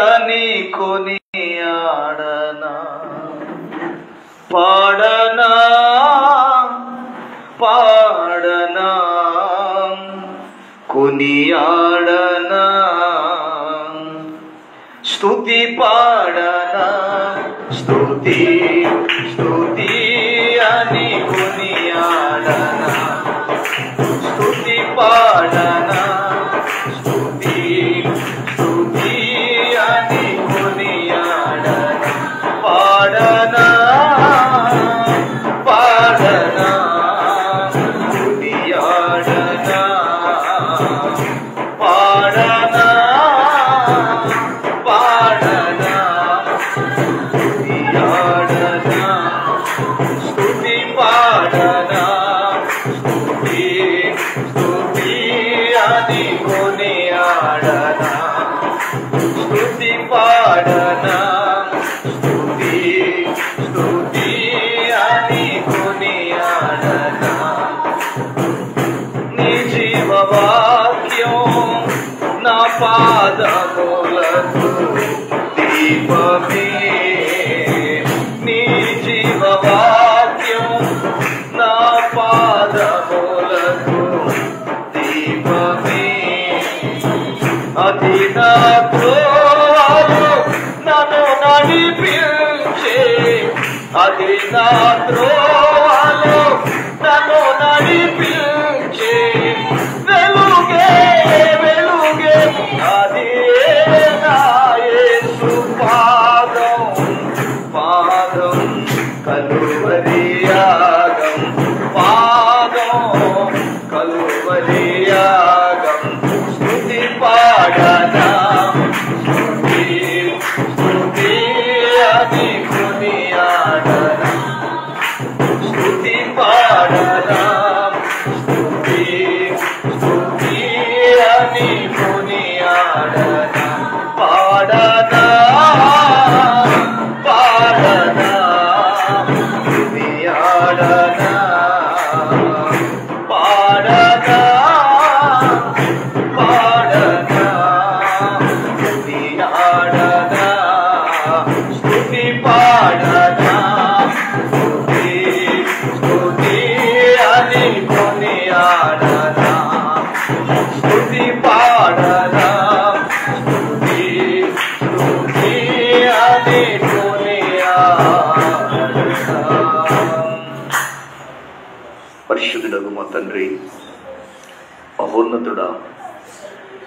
అని కొనియాడనా పాడనా పాడనా కొనియాడనా స్తుతి పాడనా స్తుతి స్తుతి అని కొనియాడనా స్తుతి పాడనా స్తుతి స్తుతి అని కొనియాడనా పాడనా పాడనా కొనియాడనా పాడనా పాడనా కొనియాడనా స్తుతి పాడనా స్తుతి స్తుతి అని కొనియాడనా స్తుతి పాడనా స్తుతి స్తుతి అని కొనియాడనా నీ జీవవాక్యం నా పాదములకు దీపమే నీ జీవవాక్యం నా పాదములకు దీపమే అది నా త్రోవలో నన్ను నడిపించే అది నా త్రోవలో నన్ను నడిపించే వెలుగే వెలుగే అది నా యేసు పాదం పాదం కలువరి యాగం పాదం కలువరి యాగం స్తుతి పాడనా స్తుతి స్తుతి అని కొనియాడనా స్తుతి పాడనా స్తుతి స్తుతి అని కొనియాడనా పాడనా పాడనా కొనియాడనా పాడనా పాడనా కొనియాడనా స్తుతి పాడనా స్తుతి స్తుతి అని కొనియాడనా స్తుతి పాడనా స్తుతి స్తుతి అని కొనియాడనా. పరిశుద్ధుడగు మా తండ్రి, మహోన్నతుడా,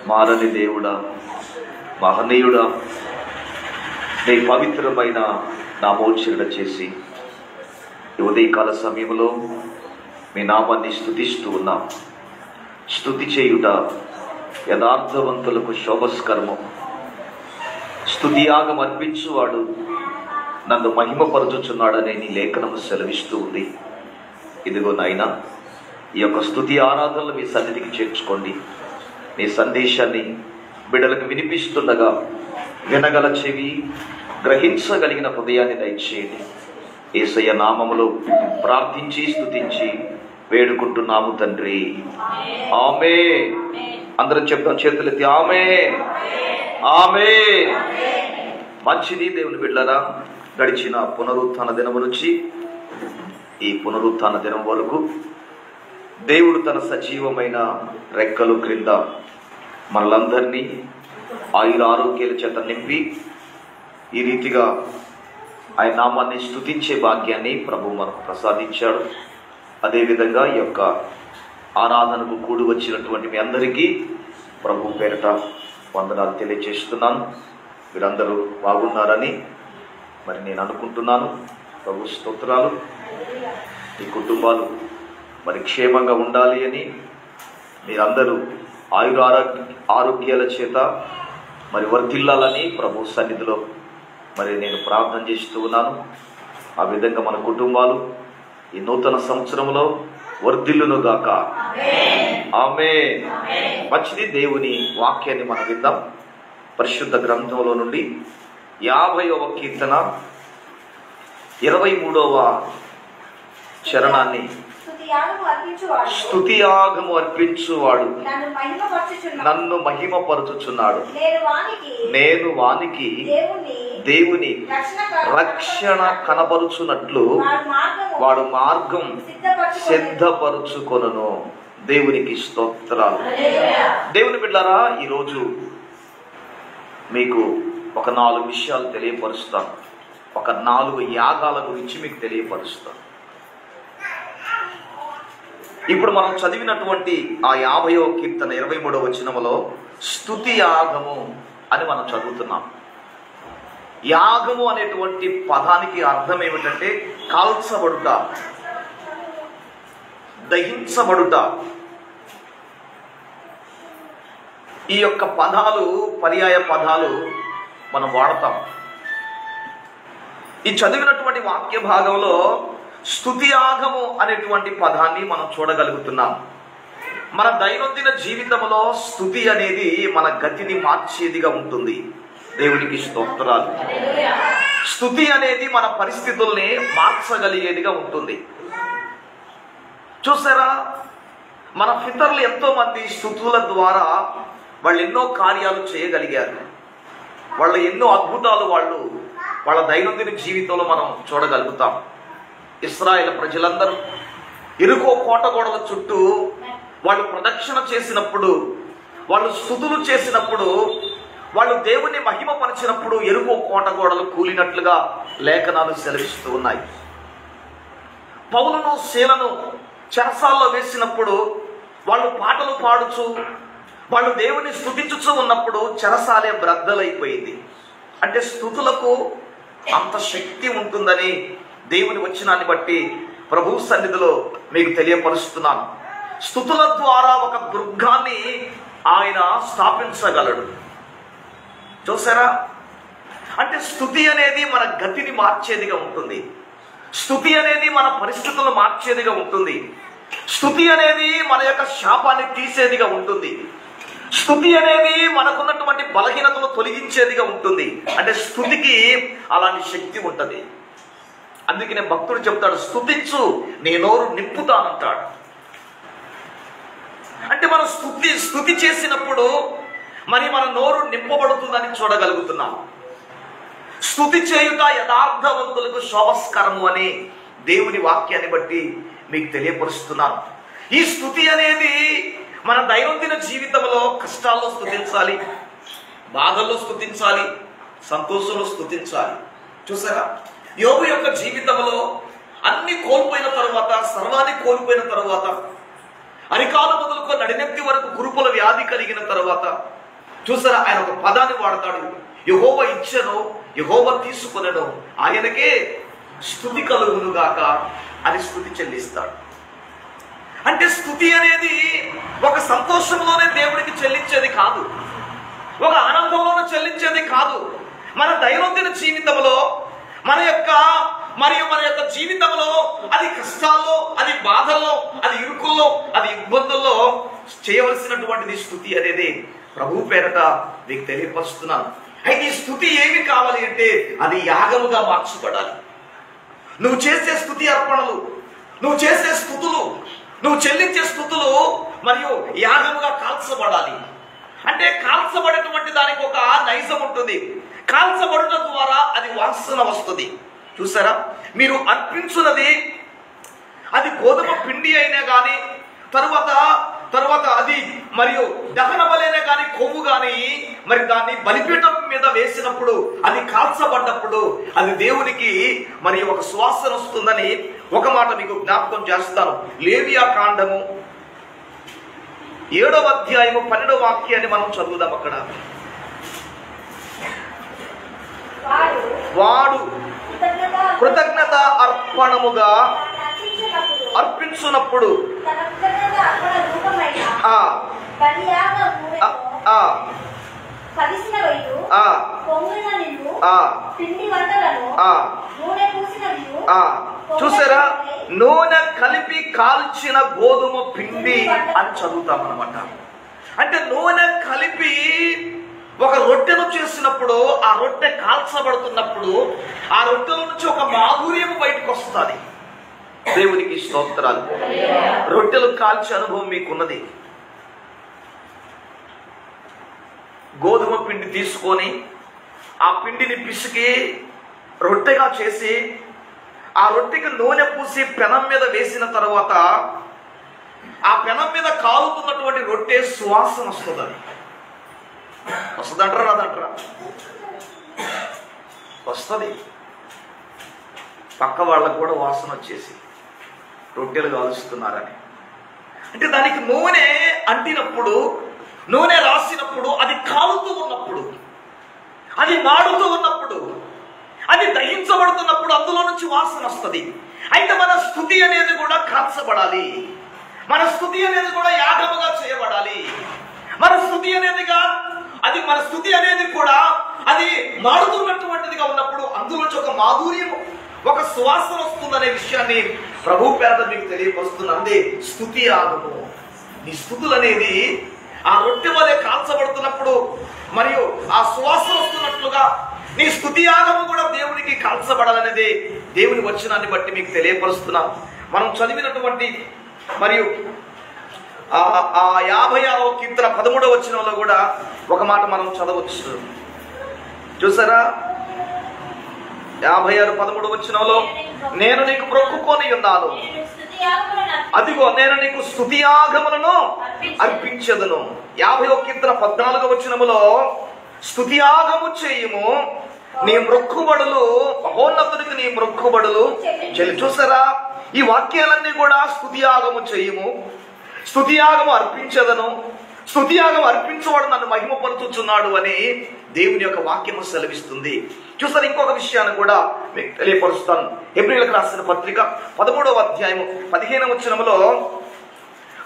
మారని దేవుడా, మహనీయుడా, నీ పవిత్రమైన నామోచ్చరణ చేసి ఈ ఉదయకాల సమయంలో మీ నామాన్ని స్తుతిస్తూ ఉన్నాం. స్తుతి చేయుట యథార్థవంతులకు శోభస్కరము. స్తుతి యాగం అర్పించువాడు నన్ను మహిమపరచుచున్నాడని నీ లేఖనము సెలవిస్తూ ఉంది. ఇదిగో నాయన, ఈ యొక్క స్తుతి ఆరాధనలు మీ సన్నిధికి చేర్చుకోండి. మీ సందేశాన్ని బిడ్డలకు వినిపిస్తుండగా వినగల చెవి, గ్రహించగలిగిన హృదయాన్ని దయచేయండి. యేసయ్య నామములో ప్రార్థించి స్తుతించి వేడుకుంటున్నాము తండ్రి, ఆమేన్. అందరం చెప్తాం, చేతులెత్తి ఆమేన్ ఆమేన్. మంచిది దేవుని బిడ్డలారా, గడిచిన పునరుత్థాన దినము నుంచి ఈ పునరుత్థాన దినం వరకు దేవుడు తన సజీవమైన రెక్కలు క్రింద మనలందరినీ ఆయుర ఆరోగ్యాల చేత నింపి ఈ రీతిగా ఆయన నామాన్ని స్తుతించే భాగ్యాన్ని ప్రభు మనకు ప్రసాదించాడు. అదేవిధంగా ఈ యొక్క ఆరాధనకు కూడి వచ్చినటువంటి మీ అందరికీ ప్రభు పేరట వందనాలు తెలియజేస్తున్నాను. మీరందరూ బాగున్నారని మరి నేను అనుకుంటున్నాను. ప్రభు స్తోత్రాలు. మీ కుటుంబాలు మరి క్షేమంగా ఉండాలి అని, మీరందరూ ఆయుర ఆరోగ్యాల చేత మరి వర్ధిల్లాలని ప్రభు సన్నిధిలో మరి నేను ప్రార్థన చేస్తూ ఉన్నాను. ఆ విధంగా మన కుటుంబాలు ఈ నూతన సంవత్సరంలో వర్ధిల్లును గాక. ఆమేన్. మంచిది, దేవుని వాక్యాన్ని మనం విందాం. పరిశుద్ధ గ్రంథంలో నుండి 50వ కీర్తన 23వ చరణాన్ని స్తుతి యాగము అర్పించువాడు నన్ను మహిమపరచుచున్నాడు. నేను వానికి దేవుని రక్షణ కనబరుచున్నట్లు వాడు మార్గం సిద్ధపరుచుకొనును. దేవునికి స్తోత్రాలు. దేవుని బిడ్డలారా, ఈరోజు మీకు ఒక 4 విషయాలు తెలియపరుస్తాను. ఒక 4 యాగాల గురించి మీకు తెలియపరుస్తాను. ఇప్పుడు మనం చదివినటువంటి ఆ 50వ కీర్తన 23వ వచనములో స్తుతి యాగము అని మనం చదువుతున్నాం. యాగము అనేటువంటి పదానికి అర్థం ఏమిటంటే కాల్చబడుట, దహించబడుట. ఈ యొక్క పదాలు పర్యాయ పదాలు మనం వాడతాం. ఈ చదివినటువంటి వాక్య భాగంలో స్తుతి యాగము అనేటువంటి పదాన్ని మనం చూడగలుగుతున్నాం. మన దైనందిన జీవితంలో స్తుతి అనేది మన గతిని మార్చేదిగా ఉంటుంది. దేవునికి స్తోత్రాలు. స్తుతి అనేది మన పరిస్థితుల్ని మార్చగలిగేదిగా ఉంటుంది. చూసారా, మన పితరులు ఎంతో మంది స్తుతుల ద్వారా వాళ్ళు ఎన్నో కార్యాలు చేయగలిగారు. వాళ్ళ ఎన్నో అద్భుతాలు వాళ్ళ దైనందిన జీవితంలో మనం చూడగలుగుతాం. ఇశ్రాయేలు ప్రజలందరూ ఎరుకో కోట గోడల చుట్టూ వాళ్ళు ప్రదక్షిణ చేసినప్పుడు, వాళ్ళు స్తుతులు చేసినప్పుడు, వాళ్ళు దేవుణ్ణి మహిమపరిచినప్పుడు ఎరుకో కోట గోడలు కూలినట్లుగా లేఖనాలు సెలవిస్తూ ఉన్నాయి. పౌలును శీలను చెరసాల్లో వేసినప్పుడు వాళ్ళు పాటలు పాడుచు వాళ్ళు దేవుని స్తుతించుచూ ఉన్నప్పుడు చెరసాలే బ్రద్దలైపోయింది. అంటే స్తుతులకు అంత శక్తి ఉంటుందని దేవుని వచనాన్ని బట్టి ప్రభు సన్నిధిలో మీకు తెలియపరుస్తున్నాను. స్తుతుల ద్వారా ఒక దుర్గాన్ని ఆయన స్థాపించగలడు. చూసారా, అంటే స్తుతి అనేది మన గతిని మార్చేదిగా ఉంటుంది. స్తుతి అనేది మన పరిస్థితులను మార్చేదిగా ఉంటుంది. స్తుతి అనేది మన యొక్క శాపాన్ని తీసేదిగా ఉంటుంది. స్తుతి అనేది మనకున్నటువంటి బలహీనతను తొలగించేదిగా ఉంటుంది. అంటే స్తుతికి అలాంటి శక్తి ఉంటుంది. అందుకనే భక్తుడు చెప్తాడు, స్తుతించు నీ నోరు నింపుతానంటాడు. అంటే మనం స్తుతి చేసినప్పుడు మరి మన నోరు నింపబడుతుందని చూడగలుగుతున్నాం. స్తుతి చేయుట యథార్థవంతులకు శోభస్కరము అని దేవుని వాక్యాన్ని బట్టి మీకు తెలియపరుస్తున్నాను. ఈ స్తుతి అనేది మన దైనందిన జీవితంలో కష్టాల్లో స్తుతించాలి, బాధల్లో స్తుతించాలి, సంతోషంలో స్తుతించాలి. చూసారా, యోబు యొక్క జీవితంలో అన్ని కోల్పోయిన తరువాత, సర్వాన్ని కోల్పోయిన తరువాత, అరికాలు మొదలుకొని నడినెత్తి వరకు కురుపుల వ్యాధి కలిగిన తరువాత చూసారా, ఆయన ఒక పదాన్ని వాడతాడు, యెహోవా ఇచ్చెను యెహోవా తీసుకొనెను ఆయనకే స్తుతి కలుగునుగాక అని స్తుతి చెల్లిస్తాడు. అంటే స్తుతి అనేది ఒక సంతోషంలోనే దేవుడికి చెల్లించేది కాదు, ఒక ఆనందంలోనే చెల్లించేది కాదు. మన దైనందిన జీవితంలో మన యొక్క జీవితంలో అది కష్టాల్లో, అది బాధల్లో, అది ఇరుకుల్లో, అది ఇబ్బందుల్లో చేయవలసినటువంటిది స్తుతి అనేది ప్రభు పేరట మీకు తెలియపరుస్తున్నాను. అయితే ఈ స్తుతి ఏమి కావాలి అంటే అది యాగముగా మార్చబడాలి. నువ్వు చేసే స్తుతి అర్పణలు, నువ్వు చేసే స్తుతులు, నువ్వు చెల్లించే స్తుతులు మరియు యాగముగా కాల్చబడాలి. అంటే కాల్చబడేటువంటి దానికి ఒక నైజం ఉంటుంది. కాల్చబడటం ద్వారా అది వాసన వస్తుంది. చూసారా, మీరు అర్పించున్నది అది గోధుమ పిండి అయినా కానీ, తరువాత అది మరియు దహన బలైనా కానీ, కొవ్వు కానీ, మరి దాన్ని బలిపీఠం మీద వేసినప్పుడు, అది కాల్చబడ్డప్పుడు అది దేవునికి మరి ఒక సువాసన వస్తుందని ఒక మాట మీకు జ్ఞాపకం చేస్తాను. లేవియా కాండము 7వ అధ్యాయము 12వ వాక్యాన్ని మనం చదువుదాం. అక్కడ వాడు కృతజ్ఞత అర్పణముగా అర్పించున్నప్పుడు చూసారా, నూనె కలిపి కాల్చిన గోధుమ పిండి అని చదువుతాం అన్నమాట. అంటే నూనె కలిపి ఒక రొట్టెను చేసినప్పుడు, ఆ రొట్టె కాల్చబడుతున్నప్పుడు ఆ రొట్టెల నుంచి ఒక మాధుర్యం బయటకు వస్తుంది. దేవునికి స్తోత్రాలు. రొట్టెలు కాల్చే అనుభవం మీకున్నది. గోధుమ పిండి తీసుకొని ఆ పిండిని పిసికి రొట్టెగా చేసి ఆ రొట్టెకి నూనె పూసి పెనం మీద వేసిన తర్వాత ఆ పెనం మీద కాలుతున్నటువంటి రొట్టె సువాసన వస్తుంది. వస్తుందంటారా రాదంటారా? వస్తుంది. పక్క వాళ్ళకు కూడా వాసన వచ్చేసి రొట్టెలు కాలుస్తున్నారని. అంటే దానికి నూనె అంటినప్పుడు, నూనె రాసినప్పుడు, అది కాలుతూ ఉన్నప్పుడు, అది మాడుతూ ఉన్నప్పుడు, అది దహించబడుతున్నప్పుడు అందులో నుంచి వాసన వస్తుంది. అయితే మన స్తుతి అనేది కూడా కాల్చబడాలి. మన స్తుతి అనేది కూడా యాగముగా చేయబడాలి. మన స్తుతి అనేది కూడా అది మాడుతున్నటువంటిదిగా ఉన్నప్పుడు అందులోంచి ఒక మాధుర్యం, ఒక సువాసన వస్తుందనే విషయాన్ని ప్రభు పేరట మీకు తెలియపరుస్తున్నది. స్తుతి యాగము. నీ స్తుతులు అనేది ఆ రొట్టె వలె కాల్చబడుతున్నప్పుడు మరియు ఆ సువాసన వస్తున్నట్లుగా నీ స్తుతి యాగము కూడా దేవునికి కాల్చబడాలనేది దేవుని వచనాన్ని బట్టి మీకు తెలియపరుస్తున్నాం. మనం చదివినటువంటి మరియు ఆ 56వ కీర్తన 13వ వచనంలో కూడా ఒక మాట మనం చదవచ్చు. చూసారా? 56:13 వచనంలో, నేను నీకు మొక్కుకొని ఉన్నాను, అదిగో నేను నీకు స్తుతి యాగములను అర్పించెదను. 50వ కీర్తన 14వ వచనములో, స్తుతి యాగము చేయుము, నీ మొక్కుబడులు మహోన్నతునికి నీ మొక్కుబడులు చెల్లి. చూసారా? ఈ వాక్యాలన్నీ కూడా స్తుతి యాగము చేయుము, స్తుతి యాగము అర్పించదను, స్తుతి యాగం అర్పించేవాడు నన్ను మహిమపరుచుచున్నాడు అని దేవుని యొక్క వాక్యము సెలవిస్తుంది. చూసారు? ఇంకొక విషయాన్ని కూడా మీకు తెలియపరుస్తాను. హెబ్రీయులకు రాసిన పత్రిక 13వ అధ్యాయము 15వ వచనములో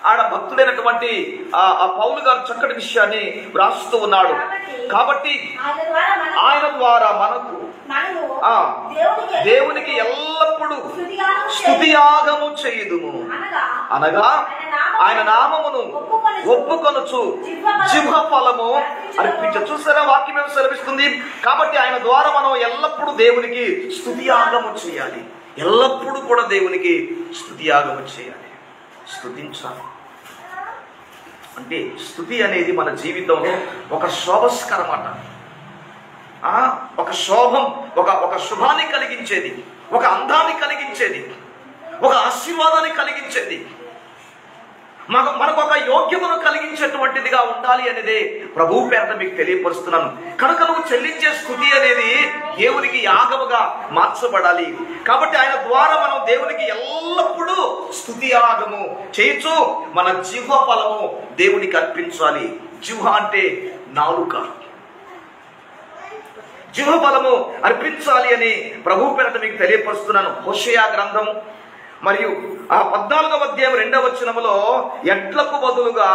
ఆడ భక్తుడైనటువంటి ఆ పౌలు గారు చక్కటి విషయాన్ని రాస్తూ ఉన్నాడు. కాబట్టి ఆయన ద్వారా మనకు దేవునికి ఎల్లప్పుడూ స్తుతి యాగము చేయుదుము, అనగా ఆయన నామమును ఒప్పుకొనుచు జిహ్వ ఫలము అర్పించ. చూసారా? వాక్యం ఏమి సెలవిస్తుంది? కాబట్టి ఆయన ద్వారా మనం ఎల్లప్పుడూ దేవునికి స్తుతి యాగము చేయాలి. ఎల్లప్పుడూ కూడా దేవునికి స్తుతి యాగము చేయాలి, స్తుతించాలి. అంటే స్తుతి అనేది మన జీవితంలో ఒక శోభస్కరమాట, ఒక శోభం, ఒక శుభాన్ని కలిగించేది, ఒక అందాన్ని కలిగించేది, ఒక ఆశీర్వాదాన్ని కలిగించేది, మనకు ఒక యోగ్యతను కలిగించేటువంటిదిగా ఉండాలి అనేది ప్రభువు పేరట మీకు తెలియపరుస్తున్నాను. కనుక నువ్వు చెల్లించే స్తుతి అనేది దేవునికి యాగముగా మార్చబడాలి. కాబట్టి ఆయన ద్వారా మనం దేవునికి ఎల్లప్పుడూ స్తుతి యాగము చేయొచ్చు. మన జిహ్వ ఫలము దేవునికి అర్పించాలి. జిహ్వ అంటే నాలుక. జిహ్వ ఫలము అర్పించాలి అని ప్రభువు పేరట మీకు తెలియపరుస్తున్నాను. హోషేయ గ్రంథము మరియు ఆ 14వ అధ్యాయం 2వ వచనములో, ఎడ్లకు బదులుగా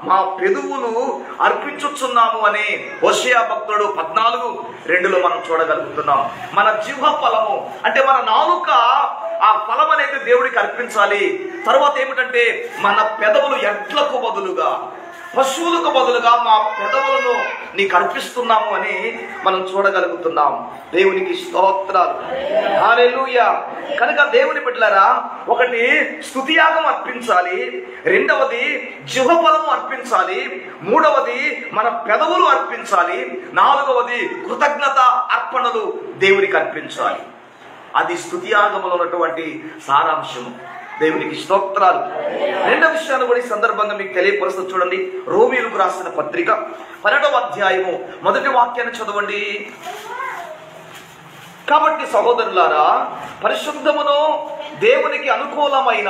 మా పెదవులు అర్పించుచున్నాము అని హోషేయ భక్తుడు 14:2లో మనం చూడగలుగుతున్నాం. మన జిహ్వ ఫలము అంటే మన నాలుక, ఆ ఫలం అనేది దేవుడికి అర్పించాలి. తర్వాత ఏమిటంటే మన పెదవులు ఎడ్లకు బదులుగా, పశువులకు బదులుగా మా పెదవులను నీకు అర్పిస్తున్నాము అని మనం చూడగలుగుతున్నాం. దేవునికి స్తోత్రాలు, హల్లెలూయా. కనుక దేవుని బిడ్డలారా, ఒకటి స్తుతి యాగం అర్పించాలి, రెండవది జిహ్వ ఫలము అర్పించాలి, మూడవది మన పెదవులు అర్పించాలి, నాలుగవది కృతజ్ఞత అర్పణలు దేవునికి అర్పించాలి. అది స్తుతి యాగములో ఉన్నటువంటి సారాంశము. దేవునికి స్తోత్రాలు. రెండవ విషయాన్ని కూడా ఈ సందర్భంగా మీకు తెలియపరుస్తూ చూడండి. రోమీయులకు రాసిన పత్రిక 12వ అధ్యాయము 1వ వాక్యాన్ని చదవండి. కాబట్టి సహోదరులారా, పరిశుద్ధమును దేవునికి అనుకూలమైన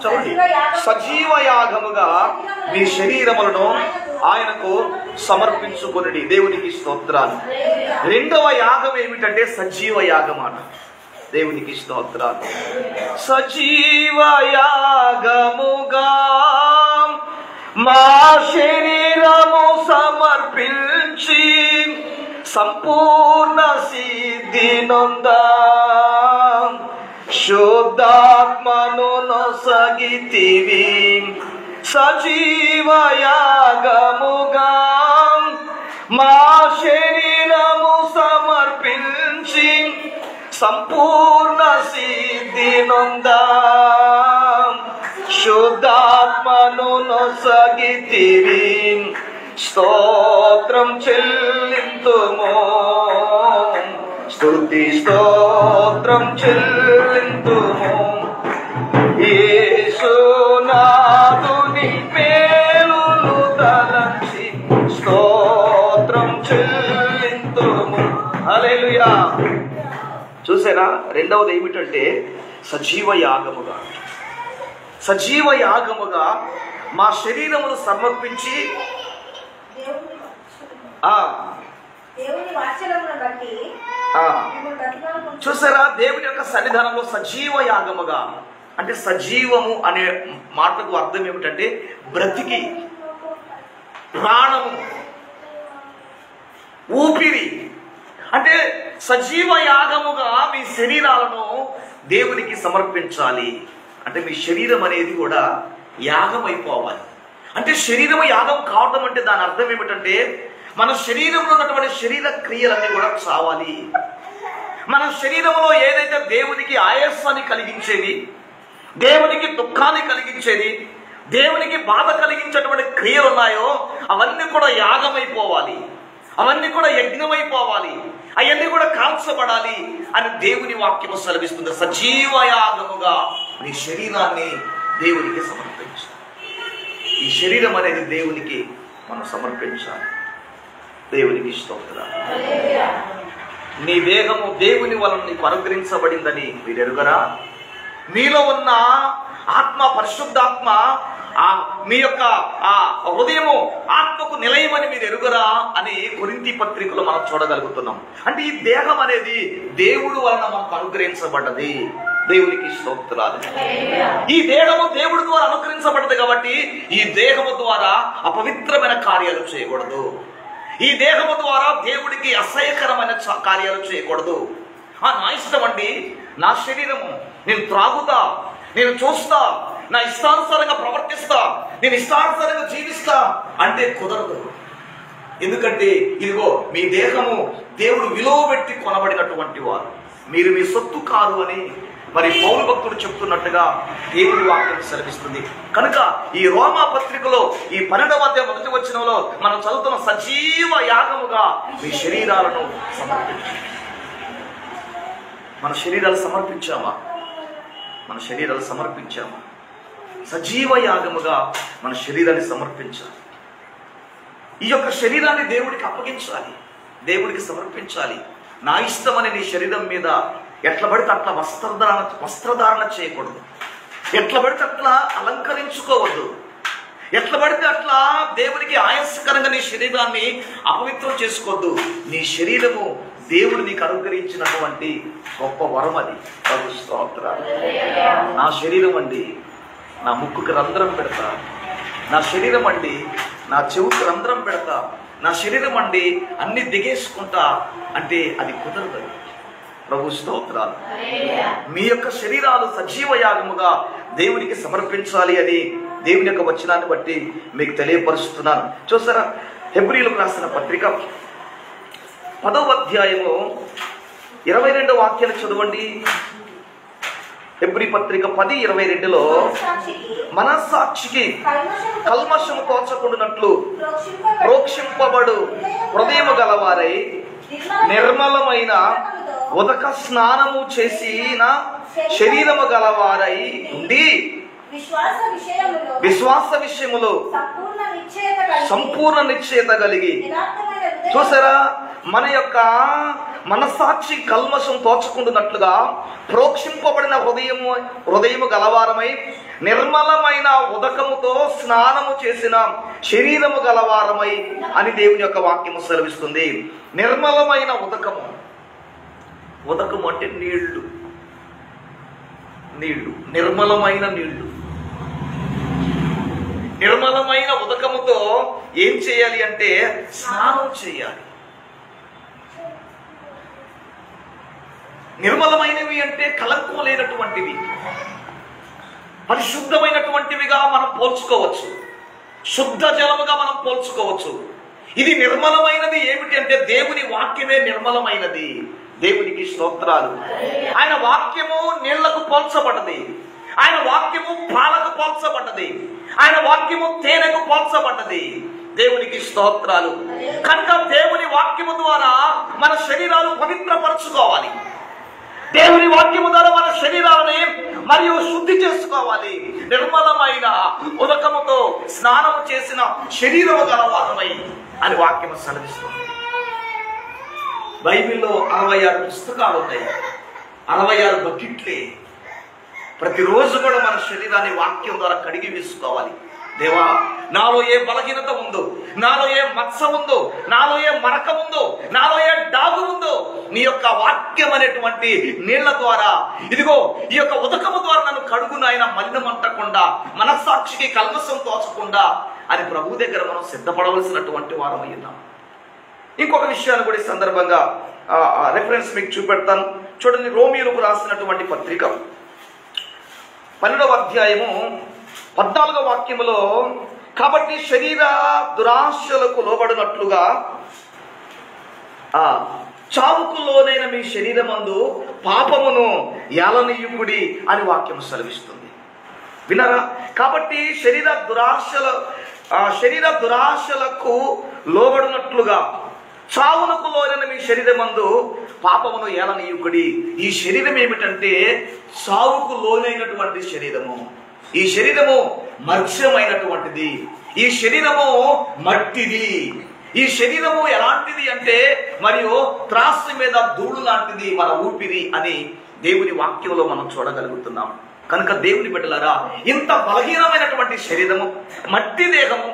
చదవండి సజీవ యాగముగా మీ శరీరములను ఆయనకు సమర్పించుకొనుడి. దేవునికి స్తోత్రాలు. రెండవ యాగం ఏమిటంటే సజీవ యాగం అట. దేవునికి స్తోత్రాలు. సజీవ యాగముగా మా శరీరము సమర్పించి సంపూర్ణ సిద్ధి నొందా శుద్ధాత్మను నొసగితివి. సజీవ యాగముగా మా శరీరము సమర్పించి సంపూర్ణ సిద్ధి నొందా శుద్ధాత్మను నొసగితివి స్తోత్రం చెల్లింతుమో స్తుతి స్తోత్రం చెల్లింతుమో యేసునాథుని మేలులు తలంచి స్తోత్రం చెల్లింతుము. హల్లెలూయా. చూసారా, రెండవది ఏమిటంటే సజీవ యాగముగా, సజీవ యాగముగా మా శరీరమును సమర్పించి చూసారా, దేవుని యొక్క సన్నిధానంలో సజీవ యాగముగా అంటే సజీవము అనే మాటకు అర్థం ఏమిటంటే బ్రతికి, ప్రాణము, ఊపిరి. అంటే సజీవ యాగముగా మీ శరీరాలను దేవునికి సమర్పించాలి. అంటే మీ శరీరం అనేది కూడా యాగం అయిపోవాలి. అంటే శరీరం యాగం కావడం అంటే దాని అర్థం ఏమిటంటే మన శరీరంలో ఉన్నటువంటి శరీర క్రియలన్నీ కూడా చావాలి. మన శరీరంలో ఏదైతే దేవునికి ఆయాసాన్ని కలిగించేది, దేవునికి దుఃఖాన్ని కలిగించేది, దేవునికి బాధ కలిగించేటువంటి క్రియలు ఉన్నాయో అవన్నీ కూడా యాగమైపోవాలి, అవన్నీ కూడా యజ్ఞమైపోవాలి, అవన్నీ కూడా కాల్చబడాలి అని దేవుని వాక్యము సెలవిస్తుంది. సజీవ యాగముగా నీ శరీరాన్ని దేవునికి సమర్పించాలి. ఈ శరీరం అనేది దేవునికి మనం సమర్పించాలి. దేవునికి స్తోత్రం. నీ దేహము దేవుని వలన నీకు అనుగ్రహించబడిందని మీరు ఎరుగరా? మీలో ఉన్న ఆత్మ, పరిశుద్ధాత్మ, మీ యొక్క ఆ హృదయము ఆత్మకు నిలయమని మీరు ఎరుగరా అని కొరింథీ పత్రికలో మనం చూడగలుగుతున్నాం. అంటే ఈ దేహం అనేది దేవుడు వలన మనకు అనుగ్రహించబడ్డది. దేవునికి స్తోత్రాలు. ఈ దేహము దేవుడి ద్వారా అనుగ్రహించబడ్డది కాబట్టి ఈ దేహము ద్వారా అపవిత్రమైన కార్యాలు చేయకూడదు. ఈ దేహము ద్వారా దేవుడికి అసహ్యకరమైన కార్యాలు చేయకూడదు. నా ఇష్టం అండి, నా శరీరము, నేను త్రాగుతా, నేను చూస్తా, నా ఇష్టానుసారంగా ప్రవర్తిస్తా, నేను ఇష్టానుసారంగా జీవిస్తా అంటే కుదరదు. ఎందుకంటే ఇదిగో మీ దేహము దేవుడు విలువ పెట్టి కొనబడినటువంటి వారు, మీరు మీ సొత్తు కాదు అని మరి పౌలు భక్తుడు చెప్తున్నట్టుగా దేవుని వాక్యం సెలవిస్తుంది. కనుక ఈ రోమా పత్రికలో ఈ 12వ అధ్యాయం 1వ వచనంలో మనం చదువుతున్న సజీవ యాగముగా మీ శరీరాలను సమర్పించాలి. మన శరీరాలు సమర్పించామా? మన శరీరాలు సమర్పించామా? సజీవ యాగముగా మన శరీరాన్ని సమర్పించాలి. ఈ యొక్క శరీరాన్ని దేవుడికి అప్పగించాలి, దేవుడికి సమర్పించాలి. నా ఇష్టమని నీ శరీరం మీద ఎట్లా పడితే అట్లా వస్త్రధారణ చేయకూడదు, ఎట్లా పడితే అట్లా అలంకరించుకోవద్దు, ఎట్లా పడితే అట్లా దేవునికి ఆయాసకరంగా నీ శరీరాన్ని అపవిత్రం చేసుకోవద్దు. నీ శరీరము దేవుడు నీకు అనుగ్రహించినటువంటి గొప్ప వరం అది. స్తోత్రాలు. నా శరీరం అండి నా ముక్కుకి రంధ్రం పెడతా, నా శరీరం అండి నా చెవుకి రంధ్రం పెడతా, నా శరీరం అండి అన్ని దిగేసుకుంటా అంటే అది కుదరదు. ప్రభు స్తోత్రాలు. మీ యొక్క శరీరాలు సజీవ యాగముగా దేవునికి సమర్పించాలి అని దేవుని యొక్క వచనాన్ని బట్టి మీకు తెలియపరుస్తున్నాను. చూసారా, హెబ్రీయులకు రాసిన పత్రిక 10వ అధ్యాయము 22వ వాక్యాలు చదవండి. హెబ్రీ పత్రిక 10:22లో మనస్సాక్షికి కల్మషము తోచకుండానట్లు ప్రోక్షింపబడు హృదయము గలవారై నిర్మలమైన ఉదక స్నానము చేసిన శరీరము గలవారై ఉండి విశ్వాస విషయములో సంపూర్ణ నిశ్చయత కలిగి. చూసారా, మన యొక్క మనస్సాక్షి కల్మషం తోచకుండానట్లుగా ప్రోక్షింపబడిన హృదయము గలవారమై నిర్మలమైన ఉదకముతో స్నానము చేసిన శరీరము గలవారమై అని దేవుని యొక్క వాక్యము సెలవిస్తుంది. నిర్మలమైన ఉదకము, ఉదకము అంటే నీళ్లు, నిర్మలమైన నీళ్లు. నిర్మలమైన ఉదకముతో ఏం చేయాలి అంటే స్నానం చేయాలి. నిర్మలమైనవి అంటే కలంకం లేనటువంటివి, పరిశుద్ధమైనటువంటివిగా మనం పోల్చుకోవచ్చు, శుద్ధ జలముగా మనం పోల్చుకోవచ్చు. ఇది నిర్మలమైనది ఏమిటి అంటే దేవుని వాక్యమే నిర్మలమైనది, దేవునికి స్తోత్రాలు. ఆయన వాక్యము నీళ్లకు పోల్చబడ్డది, ఆయన వాక్యము పాలకు పోల్చబడ్డది, ఆయన వాక్యము తేనెకు పోల్చబడ్డది. దేవునికి స్తోత్రాలు. కనుక దేవుని వాక్యము ద్వారా మన శరీరాలు పవిత్రపరచుకోవాలి. దేవుని వాక్యము ద్వారా మన శరీరాన్ని మరియు శుద్ధి చేసుకోవాలి. నిర్మలమైన ఉదకముతో స్నానము చేసిన శరీరము గలవారమై అని వాక్యము సెలవిస్తుంది. బైబిల్లో 66 పుస్తకాలు ఉన్నాయి, 66 బకెట్లే. ప్రతిరోజు కూడా మన శరీరాన్ని వాక్యం ద్వారా కడిగి వేసుకోవాలి. దేవా, నాలో ఏ బలహీనత ఉందో, నాలో ఏ మత్స ఉందో, నాలో ఏ మరక ఉందో, నాలో ఏ డాగు ఉందో, నీ యొక్క వాక్యం అనేటువంటి నీళ్ల ద్వారా, ఇదిగో ఈ యొక్క ఉదకము ద్వారా నన్ను కడుగు నాయన, మలినం అంటకుండా, మనస్సాక్షికి కల్మషం తోచకుండా అని ప్రభు దగ్గర మనం సిద్ధపడవలసినటువంటి వారం అయ్యాం. ఇంకొక విషయాన్ని కూడా ఈ సందర్భంగా రెఫరెన్స్ మీకు చూపెడతాను. చూడండి, రోమీయులకు రాసినటువంటి పత్రిక 12వ అధ్యాయము 14వ వాక్యములో, కాబట్టి శరీర దురాశలకు లోబడినట్లుగా చావుకు లోనైన మీ శరీరమందు పాపమును ఏలనీయుకుడి అని వాక్యము సెలవిస్తుంది. వినరా? కాబట్టి శరీర దురాశలకు లోబడినట్లుగా చావునకు లోనైన మీ శరీరమందు పాపమును ఏలనీయుకుడి. ఈ శరీరం ఏమిటంటే చావుకు లోనైనటువంటి శరీరము. ఈ శరీరము మత్స్యమైనటువంటిది, ఈ శరీరము మట్టిది, ఈ శరీరము ఎలాంటిది అంటే మరియు త్రాసు మీద ధూళి లాంటిది మన ఊపిరి అని దేవుని వాక్యంలో మనం చూడగలుగుతున్నాం. కనుక దేవుని బిడ్డలారా, ఇంత బలహీనమైనటువంటి శరీరము, మట్టి దేహము,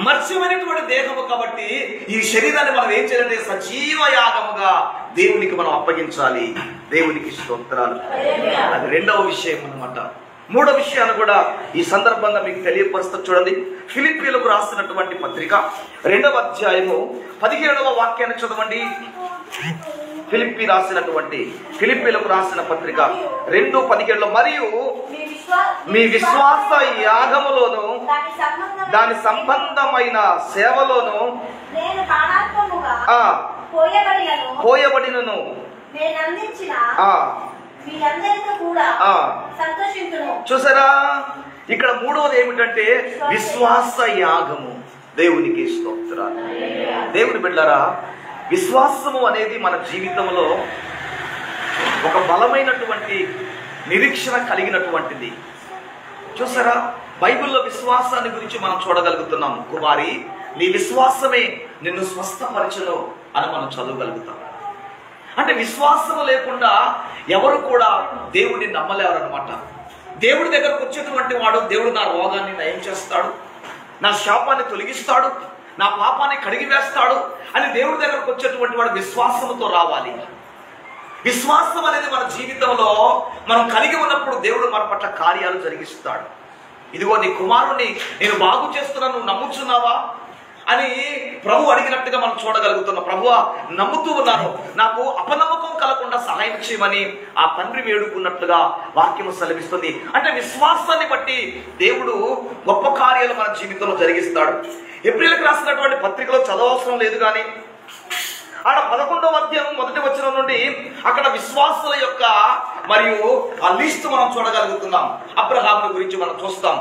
మత్స్యమైనటువంటి దేహము, కాబట్టి ఈ శరీరాన్ని మనం ఏం చేయాలంటే సజీవ యాగముగా దేవునికి మనం అప్పగించాలి. దేవునికి స్తోత్రాలు. అది రెండవ విషయం అన్నమాట. మూడో విషయాన్ని కూడా ఈ సందర్భంగా మీకు తెలియపరుస్తూ చూడండి. ఫిలిప్పీలకు రాసినటువంటి పత్రిక 2వ అధ్యాయము 17వ వాక్యాన్ని చదవండి. ఫిలిప్పీలకు రాసిన పత్రిక 2:17, మరియు మీ విశ్వాస యాగములోను దాని సంబంధమైన సేవలోను పోయబడినను చూసారా? ఇక్కడ మూడవది ఏమిటంటే విశ్వాస యాగము. దేవునికి స్తోత్రాలు. దేవుని బిడ్డలారా, విశ్వాసము అనేది మన జీవితంలో ఒక బలమైనటువంటి నిరీక్షణ కలిగినటువంటిది. చూసారా? బైబిల్లో విశ్వాసాన్ని గురించి మనం చూడగలుగుతున్నాం. కుమారి, నీ విశ్వాసమే నిన్ను స్వస్థపరచును అని మనం చదవగలుగుతాం. అంటే విశ్వాసము లేకుండా ఎవరు కూడా దేవుడిని నమ్మలేరు అనమాట. దేవుడి దగ్గరకు వచ్చేటువంటి వాడు, దేవుడు నా రోగాన్ని నయం చేస్తాడు, నా శాపాన్ని తొలగిస్తాడు, నా పాపాన్ని కడిగి వేస్తాడు అని దేవుడి దగ్గరకు వచ్చేటువంటి వాడు విశ్వాసముతో రావాలి. విశ్వాసం అనేది మన జీవితంలో మనం కలిగి ఉన్నప్పుడు దేవుడు మన పట్ల కార్యాలు జరిగిస్తాడు. ఇదిగో నీ కుమారుణ్ణి నేను బాగు చేస్తున్నాను, నువ్వు నమ్ముచున్నావా అని ప్రభు అడిగినట్టుగా మనం చూడగలుగుతున్నాం. ప్రభువా, నమ్ముతూ ఉన్నాను, నాకు అపనమ్మకం కలగకుండా సహాయం చేయమని ఆ తండ్రి వేడుకున్నట్లుగా వాక్యము సెలవిస్తుంది. అంటే విశ్వాసాన్ని బట్టి దేవుడు గొప్ప కార్యాలు మన జీవితంలో జరిగిస్తాడు. ఏప్రిల్కి రాసినటువంటి పత్రికలో చదవవసరం లేదు, కానీ ఆడ 11వ అధ్యాయం 1వ వచనం నుండి అక్కడ విశ్వాసుల యొక్క మరియు ఆ లిస్ట్ మనం చూడగలుగుతున్నాం. అబ్రహాము గురించి మనం చూస్తాం.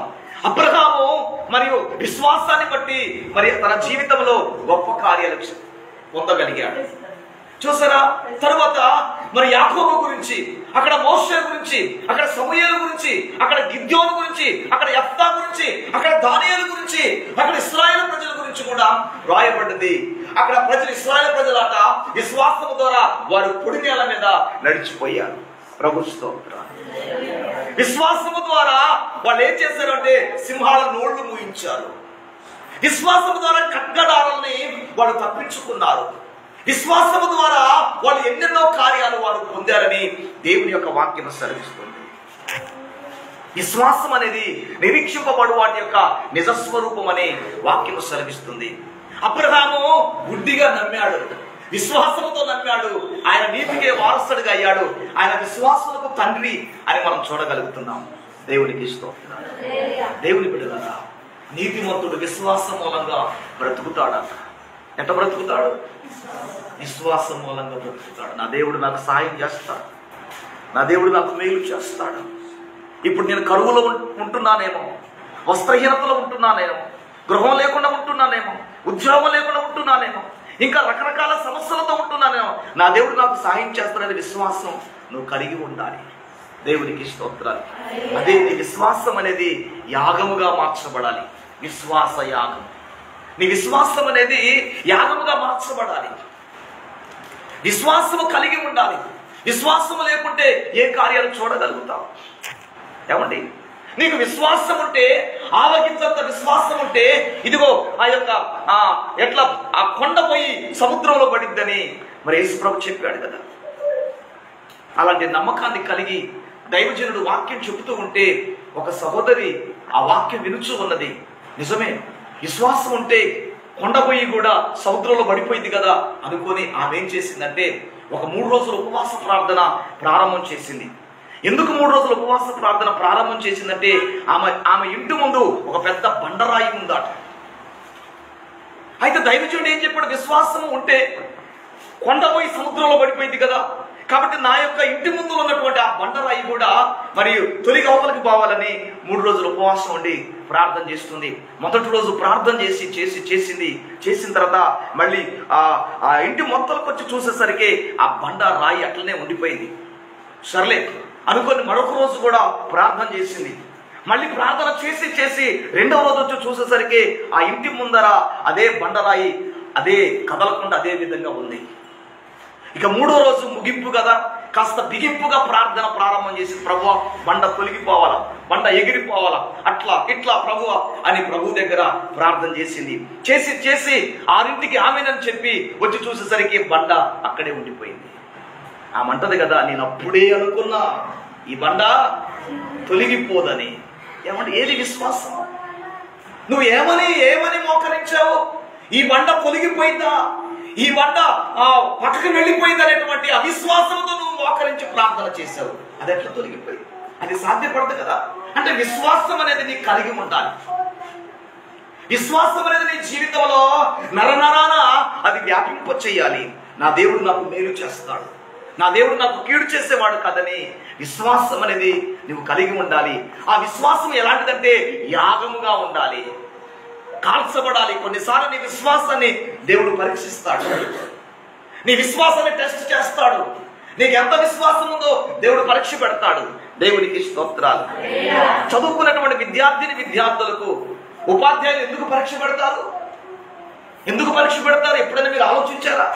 అబ్రహాము మరియు విశ్వాసాన్ని బట్టి మరి తన జీవితంలో గొప్ప కార్యాలు పొందగలిగాడు. చూసారా? తరువాత మరి యాకోబు గురించి, అక్కడ మోషే గురించి, అక్కడ సమూయేలు గురించి, అక్కడ గిద్యోను గురించి, అక్కడ యెఫ్తా గురించి, అక్కడ దానియేలు గురించి, అక్కడ ఇశ్రాయేలు ప్రజల గురించి కూడా రాయబడ్డది. అక్కడ ప్రజలు, ఇశ్రాయేలు ప్రజలాట విశ్వాసము ద్వారా వారు పొడి నేల మీద నడిచిపోయారు. ప్రభు స్తోత్రం. విశ్వాసము ద్వారా వాళ్ళు ఏం చేశారు అంటే సింహాల నోళ్లు మూయించారు. విశ్వాసము ద్వారా ఖడ్గదారుల్ని వాళ్ళు తప్పించుకున్నారు. విశ్వాసము ద్వారా వాళ్ళు ఎన్నెన్నో కార్యాలు వారు పొందారని దేవుని యొక్క వాక్యం సెలవిస్తుంది. విశ్వాసం అనేది నిరీక్షింపబడు వాటి యొక్క నిజస్వరూపం అనే వాక్యం సెలవిస్తుంది. అబ్రహాము గుడ్డిగా నమ్మాడు, విశ్వాసముతో నమ్మాడు, ఆయన నీతికే వారసుడిగా అయ్యాడు, ఆయన విశ్వాసులకు తండ్రి అని మనం చూడగలుగుతున్నాం. దేవునికి స్తోత్రం. దేవుని బిడ్డలారా, నీతిమంతుడు విశ్వాసం మూలంగా బ్రతుకుతాడట. ఎట్ట బ్రతుకుతాడు? విశ్వాసం మూలంగా బ్రతుకుతాడు. నా దేవుడు నాకు సాయం చేస్తాడు, నా దేవుడు నాకు మేలు చేస్తాడు. ఇప్పుడు నేను కరువులో ఉంటున్నానేమో, వస్త్రహీనతలో ఉంటున్నానేమో, గృహం లేకుండా ఉంటున్నానేమో, ఉద్యోగం లేకుండా ఉంటున్నానేమో, ఇంకా రకరకాల సమస్యలతో ఉంటున్నానేమో, నా దేవుడు నాకు సాయం చేస్తాడనే విశ్వాసం నువ్వు కలిగి ఉండాలి. దేవునికి స్తోత్రాలు. అదే నీ విశ్వాసం అనేది యాగముగా మార్చబడాలి. విశ్వాస యాగం. నీ విశ్వాసం అనేది యాగముగా మార్చబడాలి. విశ్వాసము కలిగి ఉండాలి. విశ్వాసము లేకుంటే ఏ కార్యాలు చూడగలుగుతావు? ఏమండి, నీకు విశ్వాసం ఉంటే, ఆవగించంత విశ్వాసం ఉంటే, ఇదిగో ఆ యొక్క ఎట్లా ఆ కొండ పోయి సముద్రంలో పడిద్దని మరి యేసుప్రభు చెప్పాడు కదా. అలాంటి నమ్మకాన్ని కలిగి దైవజనుడు వాక్యం చెబుతూ ఉంటే ఒక సహోదరి ఆ వాక్యం వినుచు ఉన్నది. నిజమే, విశ్వాసం ఉంటే కొండ పోయి కూడా సముద్రంలో పడిపోయింది కదా అనుకొని ఆమె ఏం చేసిందంటే ఒక 3 రోజుల ఉపవాస ప్రార్థన ప్రారంభం చేసింది. ఎందుకు 3 రోజుల ఉపవాస ప్రార్థన ప్రారంభం చేసిందంటే ఆమె ఇంటి ముందు ఒక పెద్ద బండరాయి ఉందట. అయితే దైవజనుడు ఏం చెప్పాడు? విశ్వాసం ఉంటే కొండ పోయి సముద్రంలో పడిపోయింది కదా, కాబట్టి నా యొక్క ఇంటి ముందు ఉన్నటువంటి ఆ బండరాయి కూడా మరియు తొలి అవతలకి పోవాలని 3 రోజులు ఉపవాసం ఉండి ప్రార్థన చేస్తుంది. మొదటి రోజు ప్రార్థన చేసిన తర్వాత మళ్ళీ ఆ ఇంటి మొత్తాలకు వచ్చి చూసేసరికి ఆ బండ రాయి అట్లనే ఉండిపోయింది. సర్లే అనుకొని మరొక రోజు కూడా ప్రార్థన చేసింది. మళ్ళీ ప్రార్థన చేసి రెండవ రోజు వచ్చి చూసేసరికి ఆ ఇంటి ముందర అదే బండరాయి అదే కదలకుండా అదే విధంగా ఉంది. ఇక 3వ రోజు ముగింపు కదా, కాస్త బిగింపుగా ప్రార్థన ప్రారంభం చేసి, ప్రభువా బండ తొలగిపోవాలా, బండ ఎగిరిపోవాలా, అట్లా ఇట్లా ప్రభువా అని ప్రభు దగ్గర ప్రార్థన చేసింది. చేసి 6ంటికి ఆమెనని చెప్పి వచ్చి చూసేసరికి బండ అక్కడే ఉండిపోయింది. ఆమంటది కదా, నేను అప్పుడే అనుకున్నా ఈ బండ తొలగిపోదని. ఏమంటే ఏది విశ్వాసం? నువ్వు ఏమని మోకరించావు? ఈ బండ తొలగిపోయిందా, ఈ బండ పక్కకి వెళ్ళిపోయింది అనేటువంటి అవిశ్వాసంతో నువ్వు మోకరించి ప్రార్థన చేశావు. అది ఎట్లా తొలగిపోయింది? అది సాధ్యపడదు కదా. అంటే విశ్వాసం అనేది నీకు కలిగి ఉండాలి. విశ్వాసం అనేది నీ జీవితంలో నరనరాన అది వ్యాపింప చేయాలి. నా దేవుడు నాకు మేలు చేస్తాడు, నా దేవుడు నాకు కీడు చేసేవాడు కాదని విశ్వాసం అనేది నువ్వు కలిగి ఉండాలి. ఆ విశ్వాసం ఎలాంటిదంటే యాగముగా ఉండాలి, కాల్చబడాలి. కొన్నిసార్లు నీ విశ్వాసాన్ని దేవుడు పరీక్షిస్తాడు, నీ విశ్వాసాన్ని టెస్ట్ చేస్తాడు. నీకు ఎంత విశ్వాసం ఉందో దేవుడు పరీక్ష పెడతాడు. దేవునికి స్తోత్రాలు. చదువుకున్నటువంటి విద్యార్థులకు ఉపాధ్యాయులు ఎందుకు పరీక్ష పెడతారు? ఎప్పుడైనా మీరు ఆలోచించారా?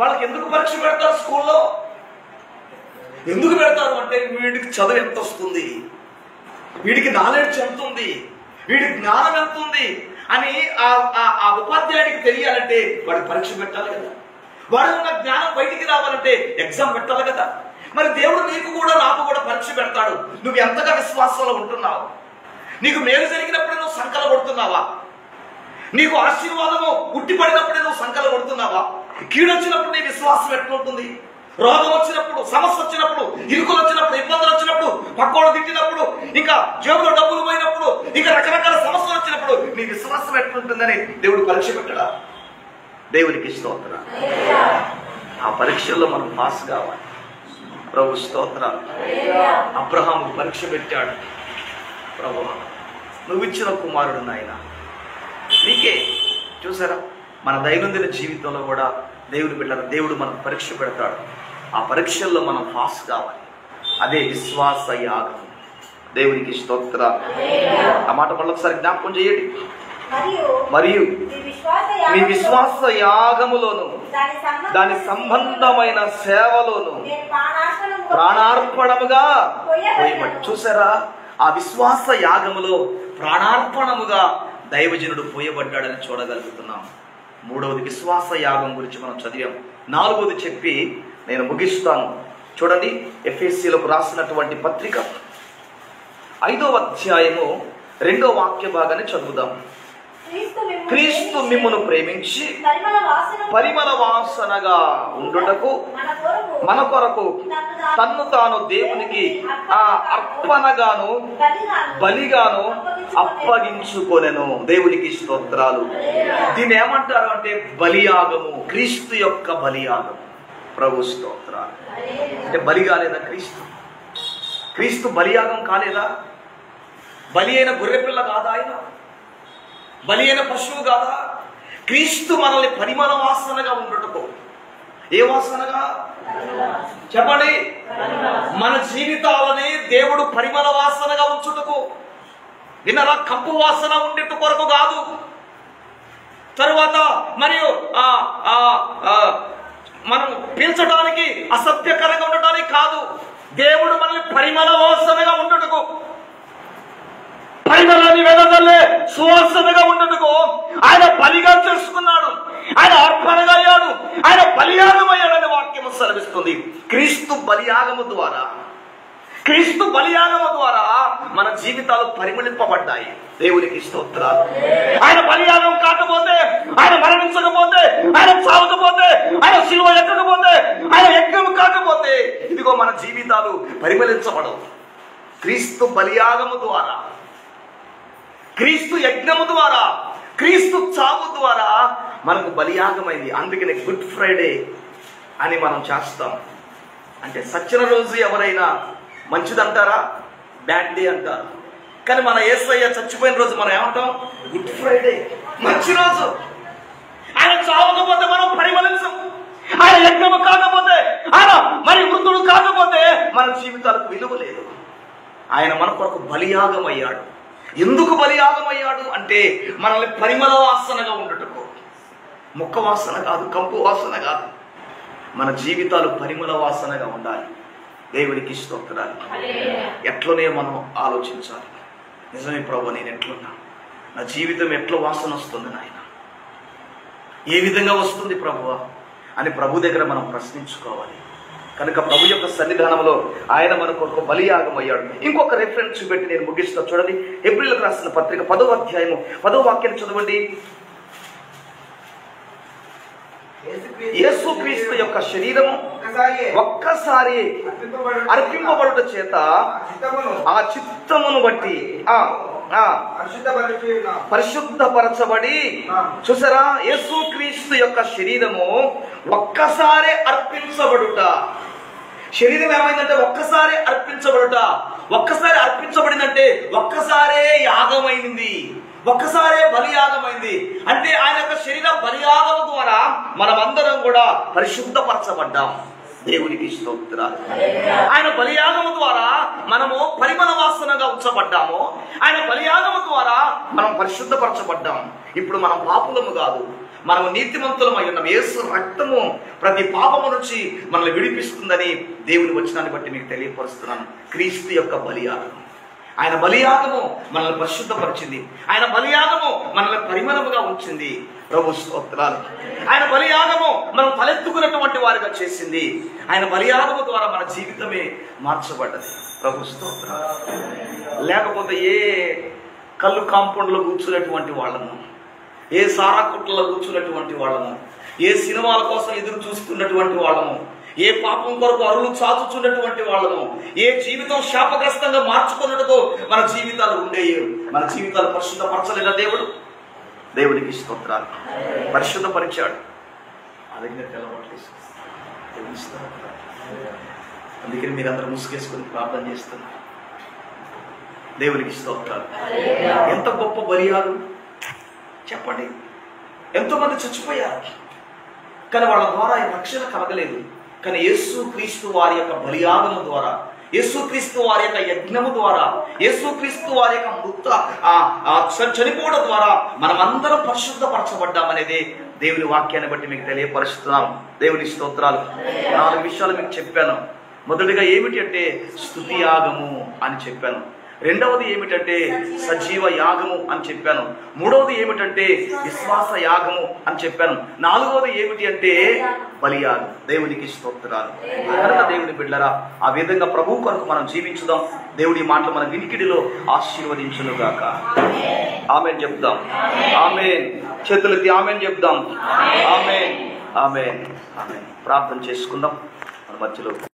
వాళ్ళకి ఎందుకు పరీక్ష పెడతారు? స్కూల్లో ఎందుకు పెడతారు అంటే వీడికి చదువు ఎంత వస్తుంది, వీడికి నాలెడ్జ్ ఎంత ఉంది, వీడికి జ్ఞానం ఎంత ఉంది అని ఆ ఉపాధ్యాయుడికి తెలియాలంటే వాడికి పరీక్ష పెట్టాలి కదా. వాడు ఉన్న జ్ఞానం బయటికి రావాలంటే ఎగ్జామ్ పెట్టాలి కదా. మరి దేవుడు నీకు కూడా నాకు కూడా పరీక్ష పెడతాడు. నువ్వు ఎంతగా విశ్వాసంలో ఉంటున్నావు? నీకు మేలు జరిగినప్పుడే నువ్వు సంకల కొడుతున్నావా? నీకు ఆశీర్వాదము ఉట్టిపడినప్పుడే నువ్వు సంకల కొడుతున్నావా? కీడు వచ్చినప్పుడు నీ విశ్వాసం ఎట్లుంటుంది? రోగం వచ్చినప్పుడు, సమస్య వచ్చినప్పుడు, ఇరుకులు వచ్చినప్పుడు, ఇబ్బందులు వచ్చినప్పుడు, పక్కోడు తిట్టినప్పుడు, ఇంకా జేబులో డబ్బులు పోయినప్పుడు, ఇంకా రకరకాల సమస్యలు వచ్చినప్పుడు నీ విశ్వాసం ఎట్లుంటుందని దేవుడు పరీక్ష పెట్టడా? దేవునికి స్తోత్రం. ఆ పరీక్షల్లో మనం పాస్ కావాలి. ప్రభు స్తోత్రాలు. అబ్రహాము పరీక్ష పెట్టాడు. ప్రభు నువ్వు ఇచ్చిన కుమారుడు నాయన నీకే. చూసారా, మన దైనందిన జీవితంలో కూడా దేవుడు మనకు పరీక్ష పెడతాడు. ఆ పరీక్షల్లో మనం పాస్ కావాలి. అదే విశ్వాస యాగం. దేవునికి స్తోత్ర. ఆ మాట మళ్ళీ ఒకసారి జ్ఞాపకం చేయండి. మరియు మీ విశ్వాస యాగములోను దాని సంబంధమైన సేవలోను ప్రాణార్పణముగా పోయబడి. చూసారా, ఆ విశ్వాస యాగములో ప్రాణార్పణముగా దైవజనుడు పోయబడ్డాడని చూడగలుగుతున్నాం. 3వది విశ్వాస యాగం గురించి మనం చదివాం. 4వది చెప్పి నేను ముగిస్తాను. చూడండి, ఎఫెసీయులకు రాసినటువంటి పత్రిక 5వ అధ్యాయము 2వ వాక్య భాగాన్ని చదువుదాం. క్రీస్తు మిమ్మును ప్రేమించి పరిమళ వాసనగా ఉండుటకు మన కొరకు తన్ను తాను దేవునికి ఆ అర్పణగాను బలిగాను అప్పగించుకొనెను. దేవునికి స్తోత్రాలు. దీన్ని ఏమంటారు అంటే బలియాగము, క్రీస్తు యొక్క బలియాగం. ప్రభు స్తోత్రాలు. అంటే బలి కాలేదా క్రీస్తు? క్రీస్తు బలియాగం కాలేదా? బలి అయిన గొర్రెపిల్ల కాదా ఆయన? బలి అయిన పశువు కాదా? క్రీస్తు మనల్ని పరిమళ వాసనగా ఉండటకు. ఏ వాసనగా చెప్పండి? మన జీవితాలని దేవుడు పరిమళ వాసనగా ఉంచుటకు. విన్నరా? కంపు వాసన ఉండేట కొరకు కాదు. తరువాత మరియు మనం పీల్చడానికి అసభ్యకరంగా ఉండటానికి కాదు. దేవుడు మనల్ని పరిమళ వాసనగా ఉండటకు, పరిమళాన్ని వెదజల్లే సువాసనగా ఉండటకు ఆయన బలిగా చేసుకున్నాడు. ఆయన అర్పణగా అయ్యాడు. ఆయన బలియాగమయ్యాడని వాక్యము సెలవిస్తుంది. క్రీస్తు బలియాగము ద్వారా, క్రీస్తు బలియాగము ద్వారా మన జీవితాలు పరిమళింపబడ్డాయి. దేవునికి స్తోత్రాలు. ఆయన బలియాగం కాకపోతే, ఆయన మరణించకపోతే, ఆయన చావకపోతే, ఆయన శిలువ ఎక్కకపోతే, ఆయన యజ్ఞం కాకపోతే ఇదిగో మన జీవితాలు పరిమళించబడవు. క్రీస్తు బలియాగము ద్వారా, క్రీస్తు యజ్ఞము ద్వారా, క్రీస్తు చావు ద్వారా మనకు బలియాగమైంది. అందుకనే గుడ్ ఫ్రైడే అని మనం చేస్తాం. అంటే సచ్చిన రోజు ఎవరైనా మంచిదంటారా? బ్యాడ్ డే అంటారు. కానీ మన యేసయ్య చచ్చిపోయిన రోజు మనం ఏమంటాం? గుడ్ ఫ్రైడే, మంచి రోజు. ఆయన చావకపోతే మనం పరిమళించం. ఆయన యజ్ఞము కాకపోతే, ఆయన మరి మృతుడు కాకపోతే మన జీవితాలకు విలువ లేదు. ఆయన మన కొరకు బలియాగం అయ్యాడు. ఎందుకు బలియాగం అయ్యాడు అంటే మనల్ని పరిమళ వాసనగా ఉండటకు. ముక్క వాసన కాదు, కంపు వాసన కాదు. మన జీవితాలు పరిమళ వాసనగా ఉండాలి. దేవునికి స్తోత్రాలు. ఎట్లనే మనం ఆలోచించాలి. నిజమే ప్రభు, నేను ఎట్లున్నా, నా జీవితం ఎట్లా వాసన వస్తుంది నాయన, ఏ విధంగా వస్తుంది ప్రభువా అని ప్రభు దగ్గర మనం ప్రశ్నించుకోవాలి. కనుక ప్రభు యొక్క సన్నిధానంలో ఆయన మనకు ఒక బలియాగం అయ్యాడు. ఇంకొక రెఫరెన్స్ చూపెట్టి నేను ముగిస్తా. చూడండి, ఏప్రిల్కి రాసిన పత్రిక 10వ అధ్యాయము 10వ వాక్యం చదవండి. యేసుక్రీస్తు యొక్క శరీరము ఒక్కసారి అర్పింపబడుట చేత ఆ చిత్తమును బట్టి పరిశుద్ధపరచబడి, చూసారా, యేసుక్రీస్తు యొక్క శరీరము ఒక్కసారి అర్పించబడుట. శరీరం ఏమైందంటే ఒక్కసారి అర్పించబడుట. ఒక్కసారి అర్పించబడిందంటే ఒక్కసారే యాగమైంది, ఒక్కసారే బలియాగమైంది. అంటే ఆయన యొక్క శరీర బలియాగం ద్వారా మనమందరం కూడా పరిశుద్ధపరచబడ్డాం. దేవునికి స్తోత్రాలు. ఆయన బలియాగము ద్వారా మనము పరిమళ వాసనగా ఉంచబడ్డాము. ఆయన బలియాగము ద్వారా మనం పరిశుద్ధపరచబడ్డాము. ఇప్పుడు మనం పాపులము కాదు, మనము నీతిమంతులమై ఉన్నాం. యేసు రక్తము ప్రతి పాపము నుంచి మనల్ని విడిపిస్తుందని దేవుని వచనాన్ని బట్టి మీకు తెలియపరుస్తున్నాను. క్రీస్తు యొక్క బలియాగం, ఆయన బలియాగము మనల్ని పరిశుద్ధపరిచింది. ఆయన బలియాగము మనల్ని పరిమళముగా ఉంచింది. ప్రభు స్తోత్రాలు. ఆయన బలియాగము మనం తలెత్తుకున్నటువంటి వారిగా చేసింది. ఆయన బలియాగము ద్వారా మన జీవితమే మార్చబడ్డది. ప్రభు స్తోత్రాలు. లేకపోతే ఏ కళ్ళు కాంపౌండ్లో కూర్చున్నటువంటి వాళ్ళము, ఏ సారా కుట్లలో కూర్చున్నటువంటి వాళ్ళము, ఏ సినిమాల కోసం ఎదురు చూస్తున్నటువంటి వాళ్ళము, ఏ పాపం కొరకు అరులు చాచుచున్నటువంటి వాళ్ళము, ఏ జీవితం శాపగ్రస్తంగా మార్చుకున్నట్టుతో మన జీవితాలు ఉండేవి. మన జీవితాలు పరిశుద్ధపరచలేదా దేవుడు? దేవునికి స్తోత్రాలు. పరిశుద్ధపరిచాడు. అలాగే తెల్లబట్టలేదు. అందుకని మీరందరూ ముసుగేసుకుని ప్రార్థన చేస్తున్నారు. దేవునికి స్తోత్రాలు. ఎంత గొప్ప బలియాలు చెప్పండి. ఎంతో మంది చచ్చిపోయారు, కానీ వాళ్ళ ద్వారా రక్షణ కలగలేదు. కానీ యేసుక్రీస్తు వారి యొక్క బలియాగము ద్వారా, యేసుక్రీస్తు వారి యొక్క యజ్ఞము ద్వారా, యేసుక్రీస్తు వారి యొక్క చనిపోవడం ద్వారా మనమందరం పరిశుద్ధపరచబడ్డామనేది దేవుని వాక్యాన్ని బట్టి మీకు తెలియపరుస్తున్నాం. దేవుని స్తోత్రాలు. 4 విషయాలు మీకు చెప్పాను. మొదటిగా ఏమిటి అంటే స్తుతి యాగము అని చెప్పాను. రెండవది ఏమిటంటే సజీవ యాగము అని చెప్పాను. మూడవది ఏమిటంటే విశ్వాస యాగము అని చెప్పాను. నాలుగవది ఏమిటి అంటే బలియాగం. దేవునికి స్తోత్రాలు. కనుక దేవుని బిడ్డలారా, ఆ విధంగా ప్రభు కొరకు మనం జీవించుదాం. దేవుడి మాటలు మన వినికిడిలో ఆశీర్వదించును గాక. ఆమేన్ చెప్దాం. ఆమేన్. చేతులెత్తి ఆమేన్ చెప్దాం. ఆమేన్. ఆమేన్. ఆమేన్. ప్రార్థన చేసుకుందాం. మన మధ్యలో